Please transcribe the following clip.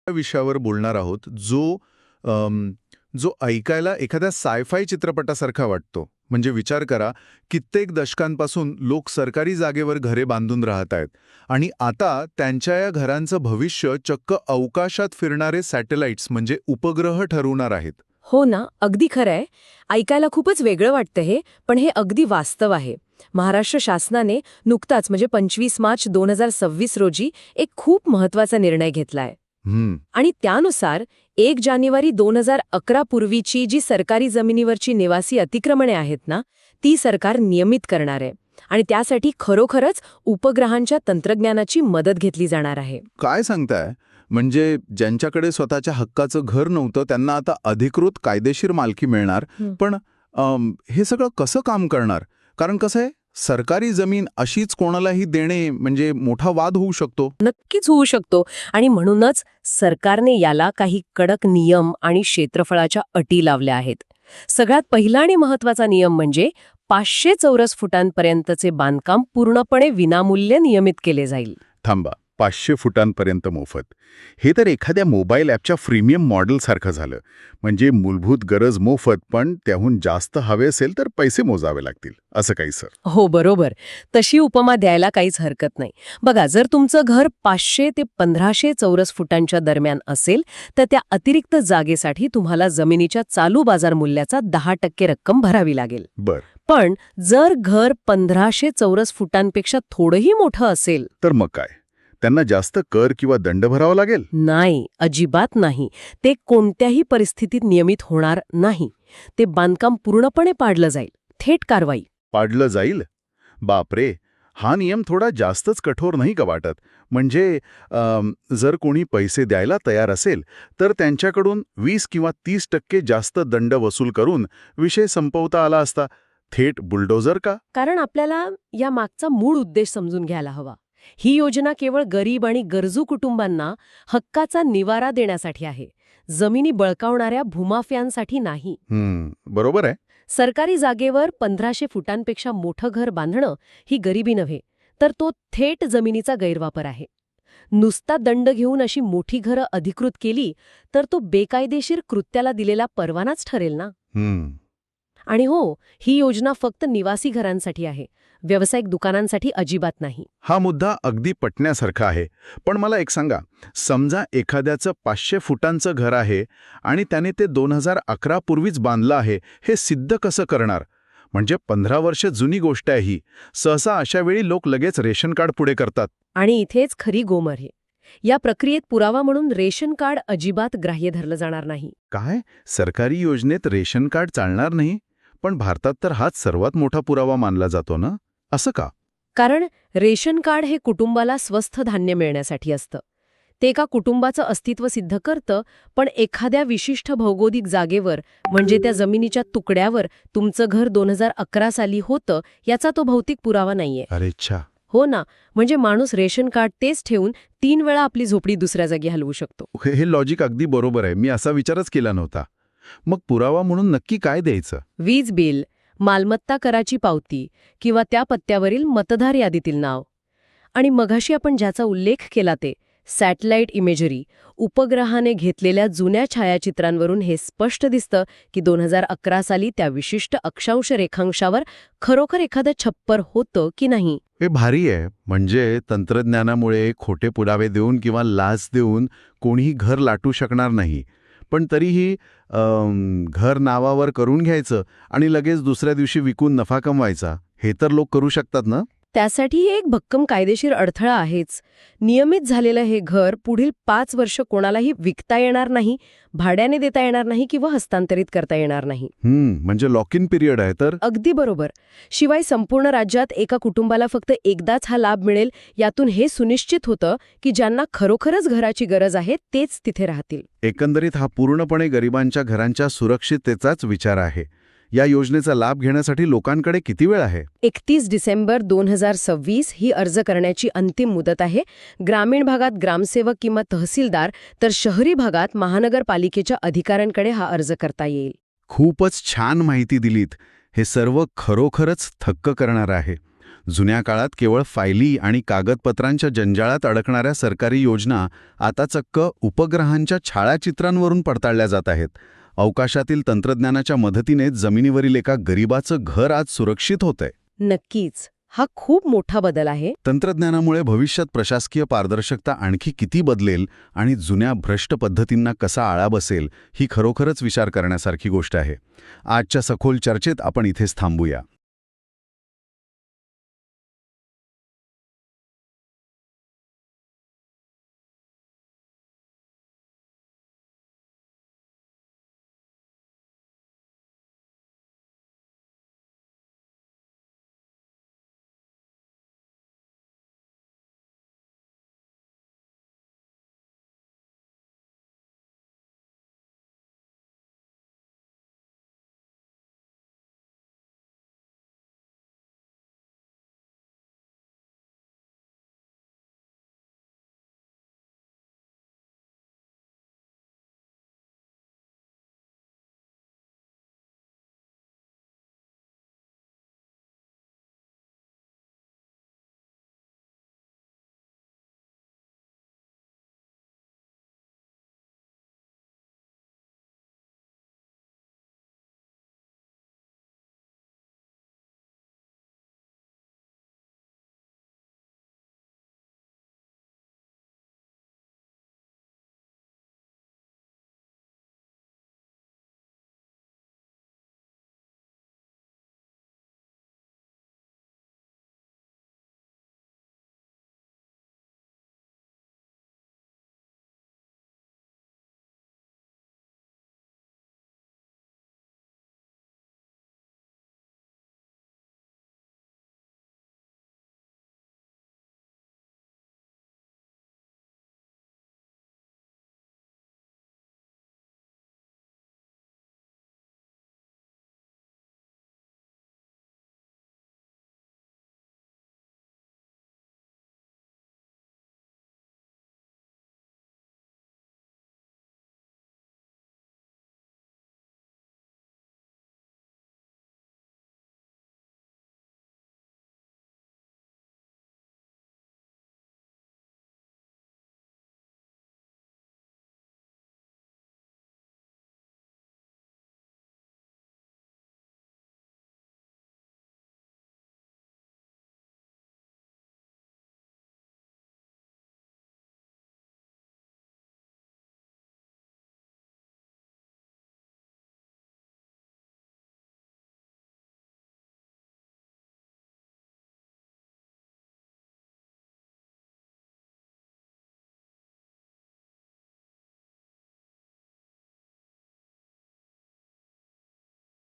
विषयावर बोलणार आहोत जो ऐकायला एखाद्या सायफाय चित्रपटासारखा वाटतो. म्हणजे विचार करा, कित्येक दशकांपासून लोक सरकारी जागेवर घरे बांधून राहत आहेत आणि आता त्यांच्या या घरांचं भविष्य चक्क अवकाशात फिरणारे सॅटेलाइट्स म्हणजे उपग्रह ठरवणार आहेत. हो ना, अगदी खरंय. ऐकायला खूपच वेगळं वाटतं हे, पण हे अगदी वास्तव आहे. महाराष्ट्र शासनाने नुकताच म्हणजे 25 मार्च 2026 रोजी एक खूप महत्वाचा निर्णय घेतलाय. आणि त्यानुसार 1 जानेवारी 2011 पूर्वीची जी सरकारी जमिनीवरची निवासी अतिक्रमणे आहेत ना, ती सरकार नियमित करणार आहे. आणि त्यासाठी खरोखरच उपग्रहांच्या तंत्रज्ञानाची मदत घेतली जाणार आहे. काय सांगताय? म्हणजे ज्यांच्याकडे स्वतःच्या हक्काचं घर नव्हतं त्यांना आता अधिकृत कायदेशीर मालकी मिळणार. पण हे सगळं कसं काम करणार? कारण कसं आहे, सरकारी जमीन अशीच कोणालाही देणे म्हणजे मोठा वाद होऊ शकतो. नक्कीच होऊ शकतो. आणि म्हणूनच सरकारने याला काही कडक नियम आणि क्षेत्रफळाच्या अटी लावल्या आहेत. सगळ्यात पहिला आणि महत्वाचा नियम म्हणजे 500 चौरस फुटांपर्यंतचे बांधकाम पूर्णपणे विनामूल्य नियमित केले जाईल. थांबा, 500 फुटांपर्यंत मोफत. हे तर एखाद्या मोबाईल ॲपच्या फ्रीमियम मॉडेलसारखं झालं. म्हणजे मूलभूत गरज मोफत, पण त्याहून जास्त हवे असेल तर पैसे मोजावे लागतील, असं काही सर? हो, बरोबर. तशी उपमा द्यायला काहीच हरकत नाही. बघा, जर तुमचं घर 500 ते 1500 चौरस फुटांच्या दरम्यान असेल तर त्या अतिरिक्त जागेसाठी तुम्हाला जमिनीच्या चालू बाजार मूल्याचा 10% रक्कम भरावी लागेल. बर. पण जर घर 1500 चौरस फुटांपेक्षा थोडंही मोठं असेल तर मग काय, त्यांना जास्त कर किंवा दंड भरावा लागेल? नाही, अजिबात नाही. ते कोणत्याही परिस्थितीत नियमित होणार नाही. ते बांधकाम पूर्णपणे पाडलं जाईल. थेट कारवाई. पाडलं जाईल? बापरे, हा नियम थोडा जास्तच कठोर नाही का वाटत? म्हणजे जर कोणी पैसे द्यायला तयार असेल तर त्यांच्याकडून 20 किंवा 30% जास्त दंड वसूल करून विषय संपवता आला असता. थेट बुलडोझर का? कारण आपल्याला या मागचा मूळ उद्देश समजून घ्यायला हवा. ही योजना केवळ गरीब आणि गरजू कुटुंबांना हक्काचा निवारा देण्यासाठी आहे. जमिनी बळकावणाऱ्या भूमाफियांसाठी नाही. बरोबर आहे. सरकारी जागेवर 1500 फुटांपेक्षा मोठं घर बांधणं ही गरिबी नव्हे, तर तो थेट जमिनीचा गैरवापर आहे. नुसता दंड घेऊन अशी मोठी घरं अधिकृत केली तर तो बेकायदेशीर कृत्याला दिलेला परवानाच ठरेल ना. आणि हो, ही योजना फक्त निवासी घरांसाठी आहे. व्यावसायिक दुकानांसाठी अजिबात नाही. हा मुद्दा अगदी पटण्यासारखा आहे. पण मला एक सांगा, समजा एखाद्याचं 500 फुटांचं घर आहे आणि त्याने ते 2011 पूर्वीच बांधलं आहे, हे सिद्ध कसं करणार? म्हणजे 15 वर्ष जुनी गोष्ट आहे ही. सहसा अशा वेळी लोक लगेच रेशन कार्ड पुढे करतात. आणि इथेच खरी गोमर आहे. या प्रक्रियेत पुरावा म्हणून रेशन कार्ड अजिबात ग्राह्य धरलं जाणार नाही. काय? सरकारी योजनेत रेशन कार्ड चालणार नाही? पण भारतात तर हाच सर्वात मोठा पुरावा मानला जातो ना? असं का? कारण रेशन कार्ड हे कुटुंबाला स्वस्थ धान्य मिळण्यासाठी असतं. ते एका कुटुंबाचं अस्तित्व सिद्ध करतं, पण एखाद्या विशिष्ट भौगोलिक जागेवर म्हणजे त्या जमिनीच्या तुकड्यावर तुमचं घर 2011 साली होतं याचा तो भौतिक पुरावा नाहीये. अरे अच्छा. हो ना, म्हणजे माणूस रेशन कार्ड तेच ठेवून 3 वेळा आपली झोपडी दुसऱ्या जागी हलवू शकतो. हे लॉजिक अगदी बरोबर आहे. मी असा विचारच केला नव्हता. मग पुरावा म्हणून नक्की काय द्यायचं? वीज बिल, मालमत्ता कराची पावती किंवा त्या पत्त्यावरील मतदार यादीतील नाव. आणि मघाशी आपण ज्याचा उल्लेख केला ते सॅटेलाइट इमेजरी, उपग्रहाने घेतलेल्या जुन्या छायाचित्रांवरून हे स्पष्ट दिसतं की 2011 साली त्या विशिष्ट अक्षांश रेखांशावर खरोखर एखादं छप्पर होतं की नाही. हे भारी आहे. म्हणजे तंत्रज्ञानामुळे खोटे पुरावे देऊन किंवा लाच देऊन कोणीही घर लाटू शकणार नाही. पण तरीही घर नावावर करून घ्यायचं आणि लगेच दुसऱ्या दिवशी विकून नफा कमवायचा, हे तर लोक करू शकतात ना? त्यासाठी एक भक्कम कायदेशीर अडथळा आहेच. नियमित झालेलं हे घर पुढील 5 वर्ष कोणालाही विकता येणार नाही, भाड्याने देता येणार नाही किंवा हस्तांतरित करता येणार नाही. म्हणजे लॉक इन पिरियड आहे तर? अगदी बरोबर. शिवाय संपूर्ण राज्यात एका कुटुंबाला फक्त एकदाच हा लाभ मिळेल. यातून हे सुनिश्चित होतं की ज्यांना खरोखरच घराची गरज आहे तेच तिथे राहतील. एकंदरीत हा पूर्णपणे गरिबांच्या घरांच्या सुरक्षिततेचाच विचार आहे. या योजनेचा लाभ घेण्यासाठी लोकांकडे किती वेळ आहे? 31 डिसेंबर 2026 ही अर्ज करण्याची अंतिम मुदत आहे. ग्रामीण भागात ग्रामसेवक किंवा तहसीलदार, तर शहरी भागात महानगरपालिकेच्या अधिकाऱ्यांकडे हा अर्ज करता येईल. खूपच छान माहिती दिलीत. हे सर्व खरोखरच थक्क करणार आहे. जुन्या काळात केवळ फायली आणि कागदपत्रांच्या जंजाळात अडकणाऱ्या सरकारी योजना आता चक्क उपग्रहांच्या छायाचित्रांवरून पडताळल्या जात आहेत. अवकाशातील तंत्रज्ञानाच्या मदतीने जमिनीवरील एका गरिबाचं घर आज सुरक्षित होतंय. नक्कीच. हा खूप मोठा बदल आहे. तंत्रज्ञानामुळे भविष्यात प्रशासकीय पारदर्शकता आणखी किती बदलेल आणि जुन्या भ्रष्ट पद्धतींना कसा आळा बसेल ही खरोखरच विचार करण्यासारखी गोष्ट आहे. आजच्या सखोल चर्चेत आपण इथेच थांबूया.